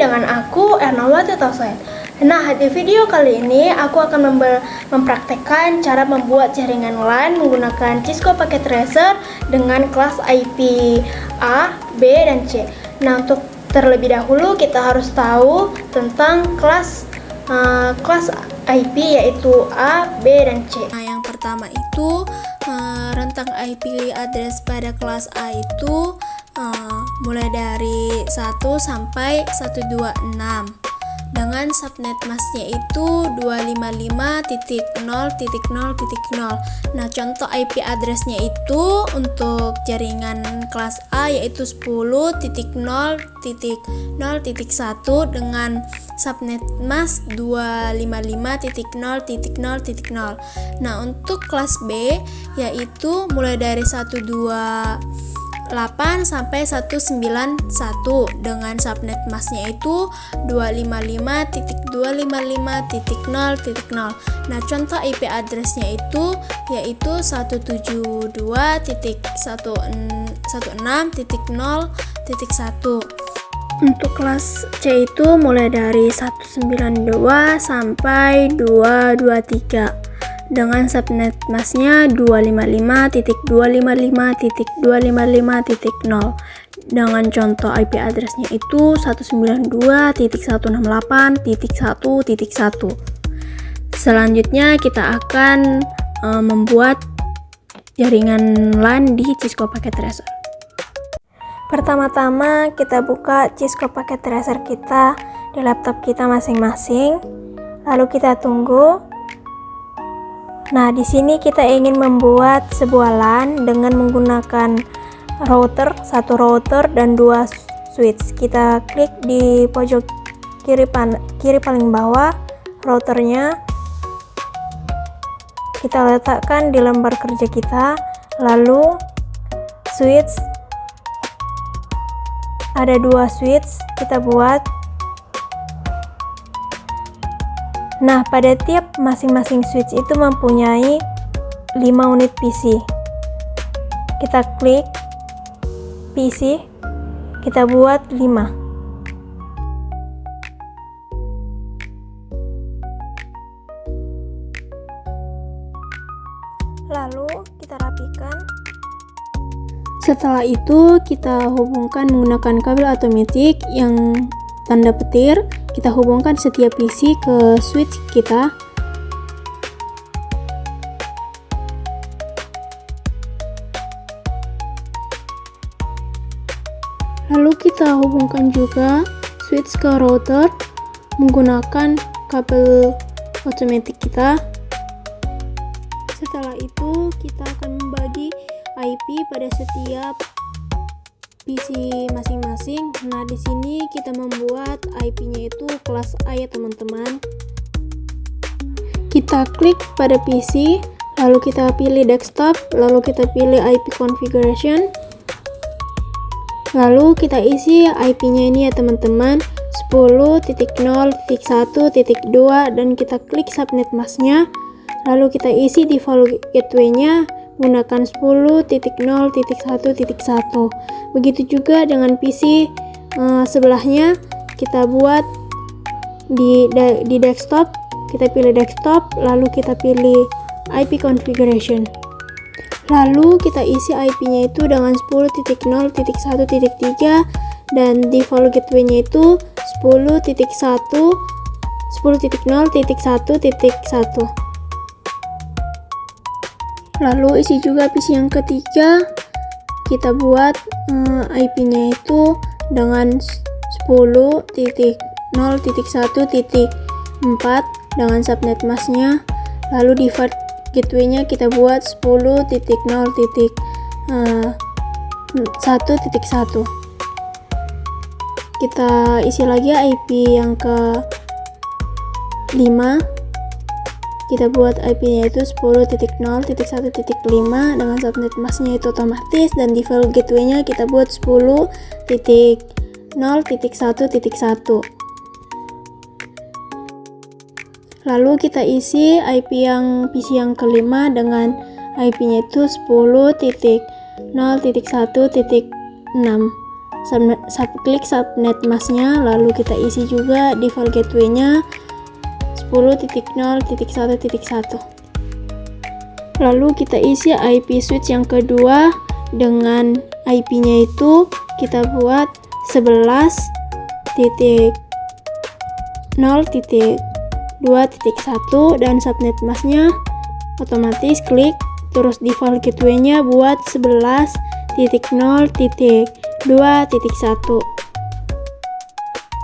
dengan aku Ernawati Tausaid. Nah, di video kali ini aku akan mempraktekkan cara membuat jaringan LAN menggunakan Cisco Packet Tracer dengan kelas IP A, B, dan C. Nah, untuk terlebih dahulu kita harus tahu tentang kelas IP yaitu A, B, dan C. Nah, yang pertama itu rentang IP address pada kelas A itu mulai dari 1 sampai 126 dengan subnet masknya itu 255.0.0.0. Nah, contoh IP addressnya itu untuk jaringan kelas A yaitu 10.0.0.1 dengan subnet mask 255.0.0.0. Nah, untuk kelas B yaitu mulai dari 128 sampai 191 dengan subnet masknya itu 255.255.0.0. Nah, contoh IP addressnya itu yaitu 172.116.0.1. Untuk kelas C itu mulai dari 192 sampai 223 dengan subnet masknya 255.255.255.0 dengan contoh IP addressnya itu 192.168.1.1. Selanjutnya kita akan membuat jaringan LAN di Cisco Packet Tracer. Pertama-tama kita buka Cisco Packet Tracer kita di laptop kita masing-masing. Lalu kita tunggu. Nah, di sini kita ingin membuat sebuah LAN dengan menggunakan satu router dan 2 switch. Kita klik di pojok kiri paling bawah routernya. Kita letakkan di lembar kerja kita. Lalu switch, ada 2 switch kita buat. Nah, pada tiap masing-masing switch itu mempunyai 5 unit PC. Kita klik PC, kita buat 5. Lalu kita rapikan. Setelah itu kita hubungkan menggunakan kabel automatic yang tanda petir. Kita hubungkan setiap PC ke switch kita. Lalu kita hubungkan juga switch ke router menggunakan kabel automatic kita. Setelah itu kita akan membagi IP pada setiap PC masing-masing. Nah, di sini kita membuat IP-nya itu kelas A ya teman-teman. Kita klik pada PC, lalu kita pilih desktop, lalu kita pilih IP configuration. Lalu kita isi IP-nya ini ya teman-teman, 10.0.1.2 dan kita klik subnet masknya. Lalu kita isi default gateway-nya menggunakan 10.0.1.1. Begitu juga dengan PC sebelahnya, kita buat di desktop, kita pilih desktop, lalu kita pilih IP configuration. Lalu kita isi IP-nya itu dengan 10.0.1.3 dan default gateway-nya itu 10.0.1.1. Lalu isi juga PC yang ketiga, kita buat IP-nya itu dengan 10.0.1.4 dengan subnet masknya. Lalu default gateway-nya kita buat 10.0.1.1. Kita isi lagi IP yang ke 5. Kita buat IP-nya itu 10.0.1.5 dengan subnet masknya itu otomatis dan default gateway-nya kita buat 10.0.1.1. Lalu kita isi IP yang PC yang kelima dengan IP-nya itu 10.0.1.6. klik subnet masknya, lalu kita isi juga default gateway-nya 10.0.1.1. Lalu kita isi IP switch yang kedua dengan IP-nya itu kita buat 11.0.2.1 dan subnet masknya otomatis klik, terus default gateway-nya buat 11.0.2.1.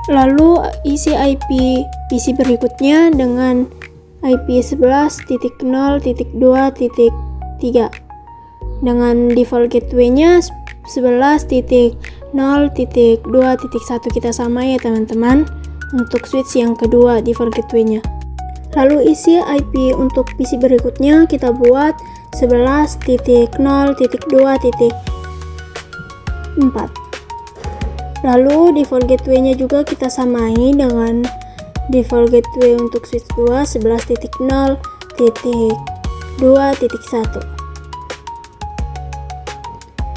Lalu isi IP PC berikutnya dengan IP 11.0.2.3 dengan default gateway-nya 11.0.2.1. kita sama ya teman-teman untuk switch yang kedua default gateway-nya. Lalu isi IP untuk PC berikutnya kita buat 11.0.2.4. Lalu default gateway-nya juga kita samai dengan default gateway untuk switch 2 11.0.2.1.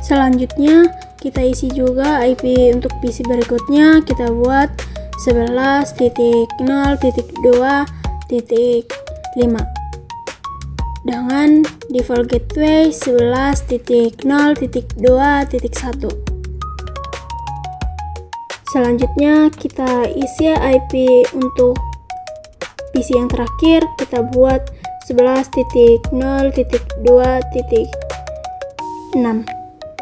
Selanjutnya kita isi juga IP untuk PC berikutnya, kita buat 11.0.2.5 dengan default gateway 11.0.2.1. Selanjutnya kita isi IP untuk PC yang terakhir, kita buat 11.0.2.6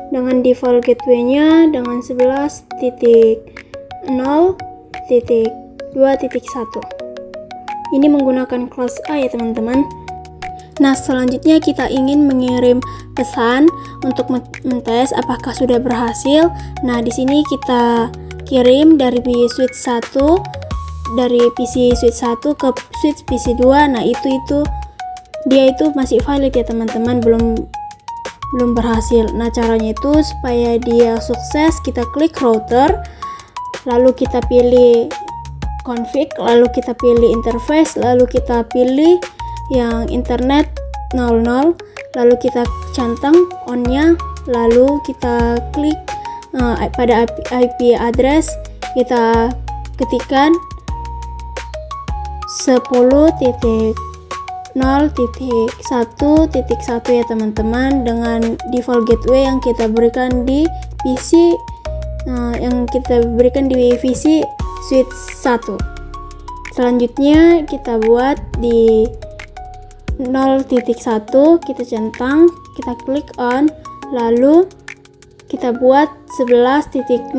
dengan default gateway-nya dengan 11.0.2.1. Ini menggunakan kelas A ya teman-teman. Nah, selanjutnya kita ingin mengirim pesan untuk mentes apakah sudah berhasil. Nah, di sini kita kirim dari switch 1 dari PC switch 1 ke switch PC 2. Nah, dia itu masih valid ya teman-teman, belum berhasil. Nah, caranya itu supaya dia sukses, kita klik router, lalu kita pilih config, lalu kita pilih interface, lalu kita pilih yang internet 00, lalu kita centang on-nya, lalu kita klik pada IP address, kita ketikkan 10.0.1.1 ya teman-teman dengan default gateway yang kita berikan di PC switch 1. Selanjutnya kita buat di 0.1, kita centang, kita klik on, lalu kita buat 11.0.2.1.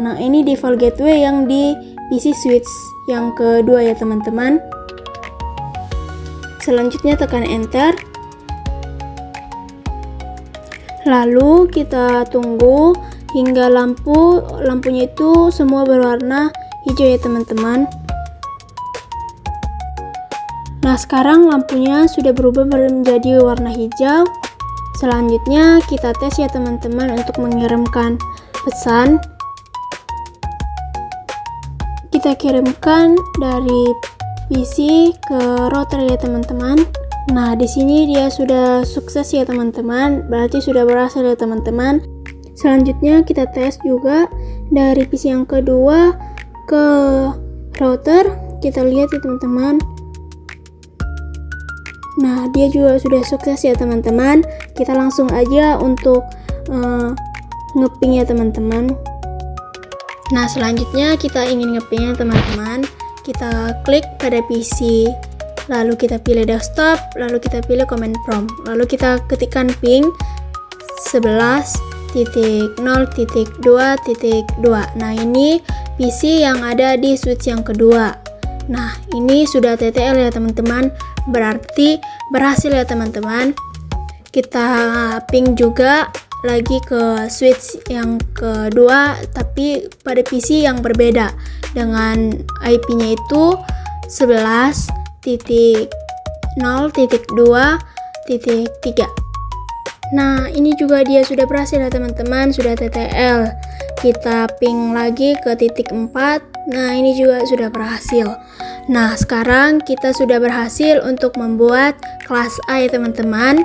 Nah, ini default gateway yang di PC switch yang kedua ya teman-teman. Selanjutnya tekan enter. Lalu kita tunggu hingga lampunya itu semua berwarna hijau ya teman-teman. Nah, sekarang lampunya sudah berubah menjadi warna hijau. Selanjutnya kita tes ya teman-teman untuk mengirimkan pesan. Kita kirimkan dari PC ke router ya teman-teman. Nah, di sini dia sudah sukses ya teman-teman, berarti sudah berhasil ya teman-teman. Selanjutnya kita tes juga dari PC yang kedua ke router. Kita lihat ya teman-teman. Nah, dia juga sudah sukses ya teman-teman. Kita langsung aja untuk ngeping ya teman-teman. Nah, selanjutnya kita ingin ngeping ya teman-teman. Kita klik pada PC, lalu kita pilih desktop, lalu kita pilih command prompt, lalu kita ketikkan ping 11.0.2.2. Nah, ini PC yang ada di switch yang kedua. Nah, ini sudah TTL ya teman-teman, berarti berhasil ya teman-teman. Kita ping juga lagi ke switch yang kedua, tapi pada PC yang berbeda dengan IP-nya itu 11.0.2.3. Nah, ini juga dia sudah berhasil ya teman-teman, sudah TTL. Kita ping lagi ke titik 4. Nah, ini juga sudah berhasil. Nah, sekarang kita sudah berhasil untuk membuat kelas A ya teman-teman.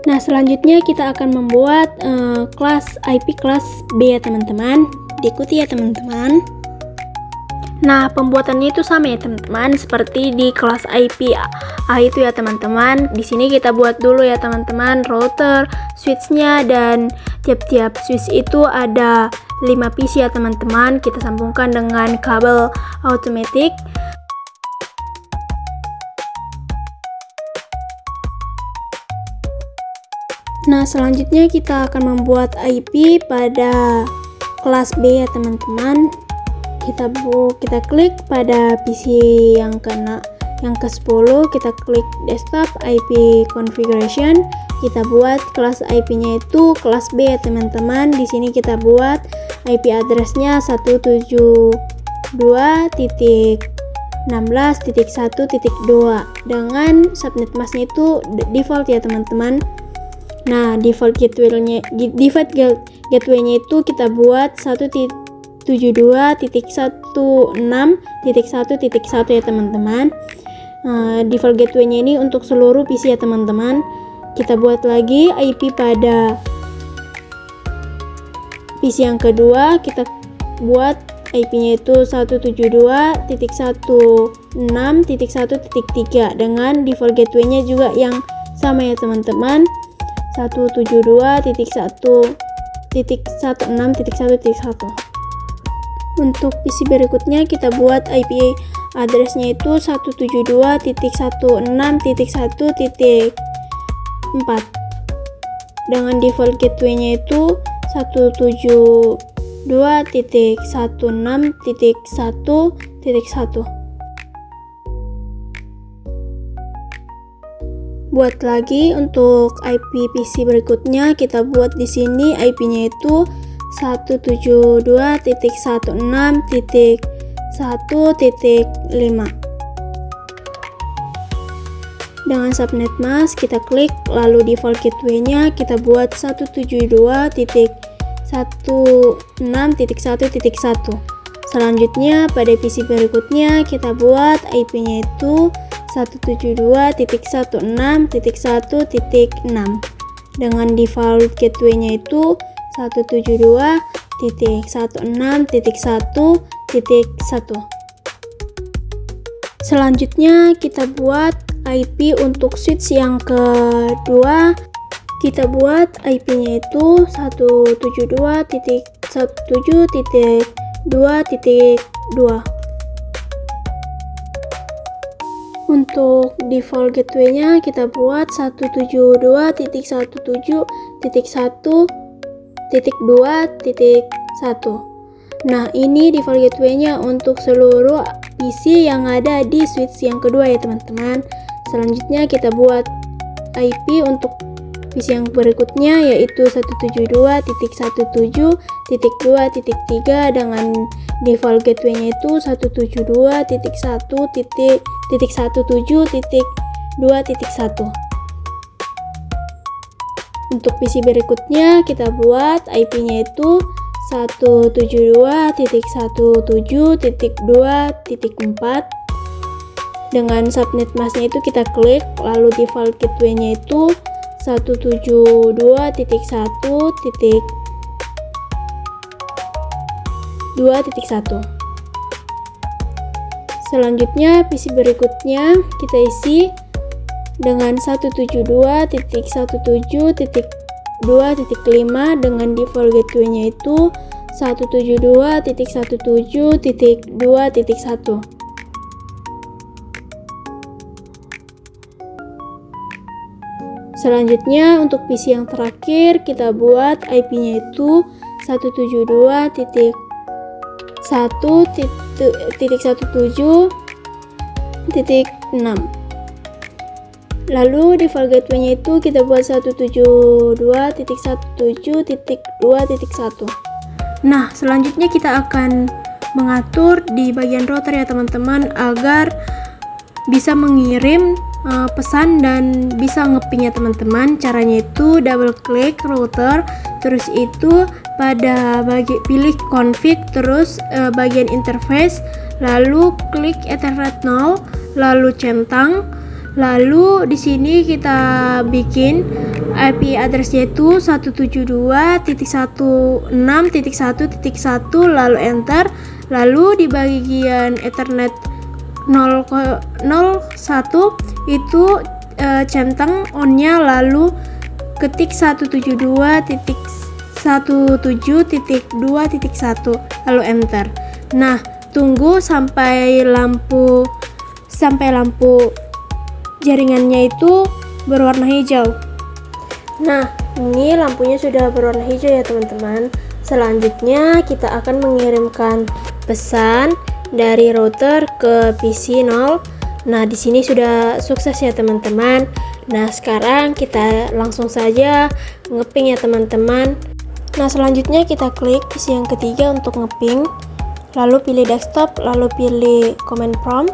Nah, selanjutnya kita akan membuat kelas IP kelas B ya teman-teman. Diikuti ya teman-teman. Nah, pembuatannya itu sama ya teman-teman, seperti di kelas IP A itu ya teman-teman. Di sini kita buat dulu ya teman-teman router, switch-nya, dan tiap-tiap switch itu ada 5 PC ya teman-teman. Kita sambungkan dengan kabel automatic. Nah, selanjutnya kita akan membuat IP pada kelas B ya teman-teman. Kita klik pada PC yang ke-10, kita klik desktop IP configuration. Kita buat kelas IP-nya itu kelas B ya teman-teman. Di sini kita buat IP address-nya 172.16.1.2 dengan subnet mask-nya itu default ya teman-teman. Nah, default gateway-nya itu kita buat 172.1.1.1 ya teman-teman. Default gateway-nya ini untuk seluruh PC ya teman-teman. Kita buat lagi IP pada PC yang kedua, kita buat IP-nya itu 172.1.16.1.3 dengan default gateway-nya juga yang sama ya teman-teman, 172.1.16.1.1. Untuk PC berikutnya kita buat IP address-nya itu 172.1.6.1.4 dengan default gateway-nya itu 172.1.16.1.1. Buat lagi untuk IP PC berikutnya, kita buat di sini IP-nya itu 172.1.6.1.5 dengan subnet mask. Kita klik, lalu default gateway-nya kita buat 172.1.6.1.1. Selanjutnya pada PC berikutnya kita buat IP-nya itu 172.1.6.1.6 dengan default gateway-nya itu 172.1.6.1.1. Selanjutnya kita buat IP untuk switch yang kedua. Kita buat IP-nya itu 172.1.17.2.2. Untuk default gateway-nya kita buat 172.1.1.2.1. Nah, ini default gateway-nya untuk seluruh PC yang ada di switch yang kedua ya teman-teman. Selanjutnya kita buat IP untuk PC yang berikutnya, yaitu 172.1.7.2.3 dengan default gateway-nya itu 172.1.1.2.1. Untuk PC berikutnya kita buat IP-nya itu 172.1.7.2.4 dengan subnet mask-nya itu kita klik, lalu default gateway-nya itu 172.1.2.1. Selanjutnya PC berikutnya kita isi dengan 172.1.7.2.5 dengan default gateway-nya itu 172.1.7.2.1. Selanjutnya untuk PC yang terakhir kita buat IP-nya itu 172.1.17.6. Lalu default gateway-nya itu kita buat 172.1.17.2.1. Nah, selanjutnya kita akan mengatur di bagian router ya teman-teman, agar bisa mengirim pesan dan bisa ngeping ya teman-teman. Caranya itu double klik router, terus itu pada pilih config, terus bagian interface, lalu klik Ethernet 0, lalu centang, Lalu di sini kita bikin IP address-nya itu 172.168.1.1 lalu enter. Lalu di bagian Ethernet 001 itu centang on-nya, lalu ketik 172.17.2.1 lalu enter. Nah, tunggu sampai lampu jaringannya itu berwarna hijau. Nah, ini lampunya sudah berwarna hijau ya teman-teman. Selanjutnya kita akan mengirimkan pesan dari router ke PC 0. Nah, di sini sudah sukses ya teman-teman. Nah, sekarang kita langsung saja ngeping ya teman-teman. Nah, selanjutnya kita klik PC yang ketiga untuk ngeping. Lalu pilih desktop, lalu pilih command prompt.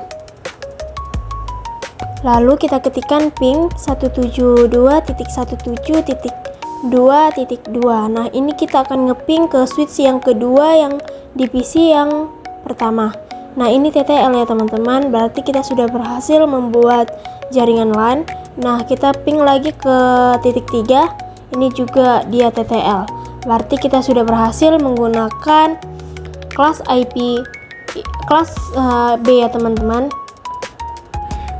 Lalu kita ketikkan ping 172.17.2.2. Nah, ini kita akan ngeping ke switch yang kedua yang di PC yang pertama. Nah, ini TTL ya teman-teman, berarti kita sudah berhasil membuat jaringan LAN. Nah, kita ping lagi ke titik 3, ini juga dia TTL. Berarti kita sudah berhasil menggunakan kelas IP kelas B ya teman-teman.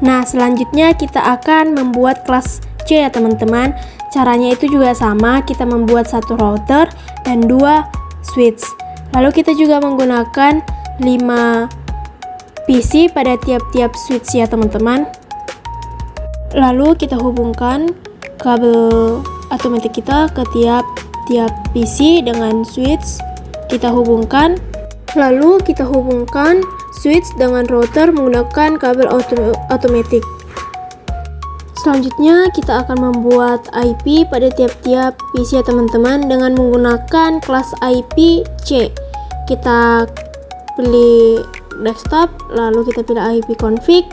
Nah, selanjutnya kita akan membuat kelas C ya teman-teman. Caranya itu juga sama, kita membuat satu router dan 2 switch. Lalu kita juga menggunakan 5 PC pada tiap-tiap switch ya teman-teman. Lalu kita hubungkan kabel otomatis kita ke tiap PC dengan switch. Kita hubungkan. Lalu kita hubungkan switch dengan router menggunakan kabel otomatis. Selanjutnya kita akan membuat IP pada tiap-tiap PC ya teman-teman dengan menggunakan kelas IP C. Kita pilih desktop, lalu kita pilih IP config,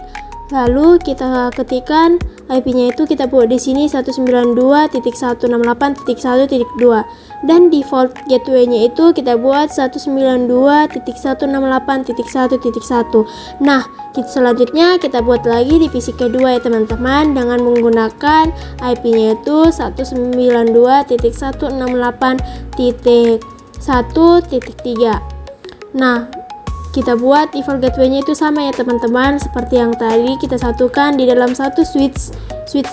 lalu kita ketikkan IP-nya itu kita buat di sini 192.168.1.2 dan default gateway-nya itu kita buat 192.168.1.1. Nah, selanjutnya kita buat lagi di PC kedua ya teman-teman dengan menggunakan IP-nya itu 192.168.1.3. Nah, kita buat default gateway-nya itu sama ya teman-teman, seperti yang tadi kita satukan di dalam satu switch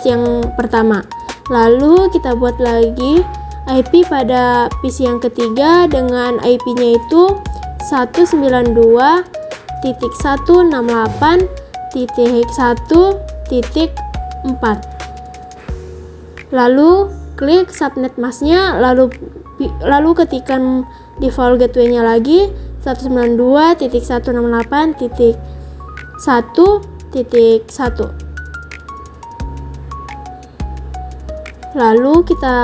yang pertama. Lalu kita buat lagi IP pada PC yang ketiga dengan IP-nya itu 192.168.1.4. Lalu klik subnet mask-nya, lalu ketikkan default gateway-nya lagi 192.168.1.1. Lalu kita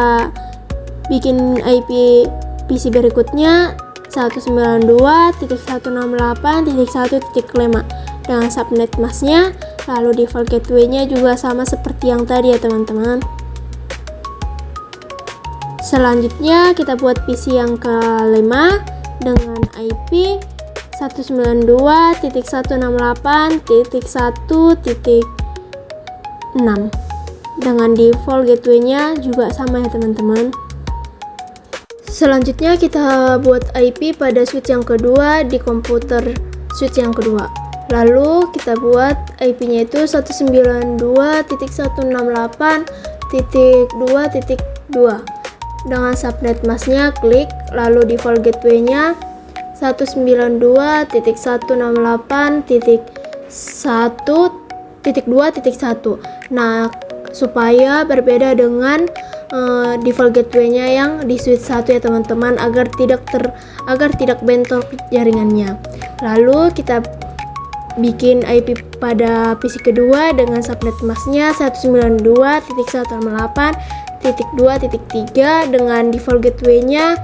bikin IP PC berikutnya 192.168.1.5 dengan subnet mask-nya, lalu default gateway-nya juga sama seperti yang tadi ya teman-teman. Selanjutnya kita buat PC yang kelima dengan IP 192.168.1.6 dengan default gateway-nya juga sama ya teman-teman. Selanjutnya kita buat IP pada switch yang kedua di komputer switch yang kedua. Lalu kita buat IP-nya itu 192.168.2.2 dengan subnet mask-nya klik, lalu default gateway-nya 192.168.1.2.1. Nah, supaya berbeda dengan default gateway-nya yang di switch 1 ya teman-teman, agar tidak bentrok jaringannya. Lalu kita bikin IP pada PC kedua dengan subnet mask-nya 192.168.2.3 dengan default gateway-nya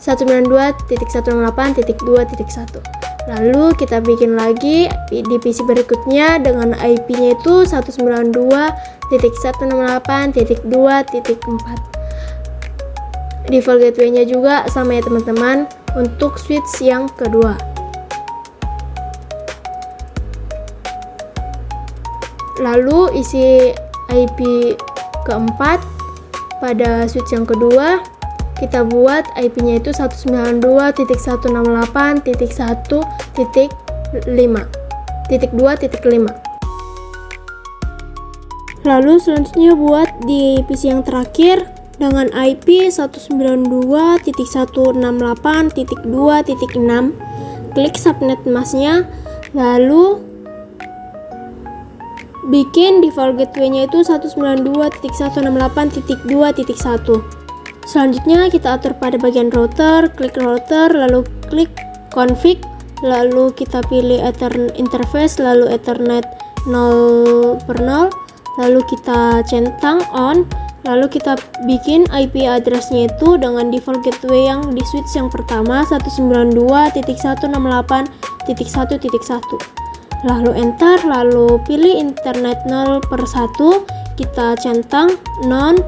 192.168.2.1. Lalu kita bikin lagi di PC berikutnya dengan IP-nya itu 192.168.2.4. Default gateway-nya juga sama ya teman-teman untuk switch yang kedua. Lalu isi IP keempat pada switch yang kedua, kita buat IP-nya itu 192.168.1.5. Lalu selanjutnya buat di PC yang terakhir dengan IP 192.168.2.6. Klik subnet masknya, lalu bikin default gateway-nya itu 192.168.2.1. Selanjutnya kita atur pada bagian router, klik router, lalu klik config, lalu kita pilih Ethernet interface, lalu Ethernet 0/0, lalu kita centang on, lalu kita bikin IP address-nya itu dengan default gateway yang di switch yang pertama 192.168.1.1. Lalu enter, lalu pilih internet 0/1, kita centang non,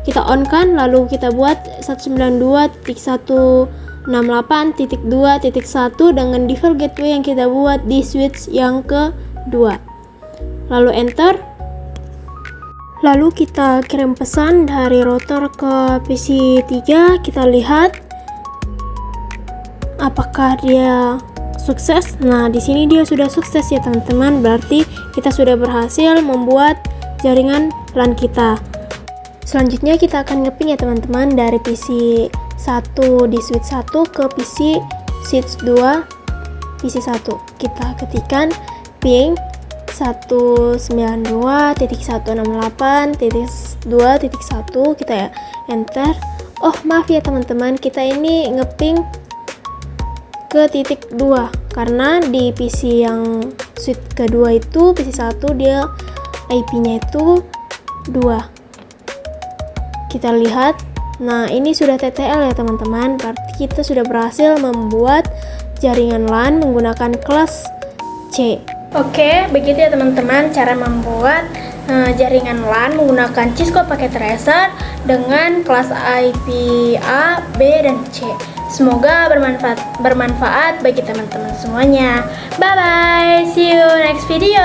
kita on kan, lalu kita buat 192.168.2.1 dengan default gateway yang kita buat di switch yang kedua. Lalu enter. Lalu kita kirim pesan dari router ke PC 3, kita lihat apakah dia sukses. Nah, di sini dia sudah sukses ya teman-teman, berarti kita sudah berhasil membuat jaringan LAN kita. Selanjutnya kita akan ngeping ya teman-teman dari PC 1 di switch 1 ke PC switch 2 PC 1. Kita ketikkan ping 192.168.2.1, kita ya enter. Oh maaf ya teman-teman, kita ini ngeping ke titik 2 karena di PC yang switch kedua itu PC 1 dia IP-nya itu 2. Kita lihat, nah ini sudah TTL ya teman-teman, berarti kita sudah berhasil membuat jaringan LAN menggunakan kelas C. Oke, begitu ya teman-teman cara membuat jaringan LAN menggunakan Cisco Packet Tracer dengan kelas IP A, B, dan C. Semoga bermanfaat bagi teman-teman semuanya. Bye bye, see you next video.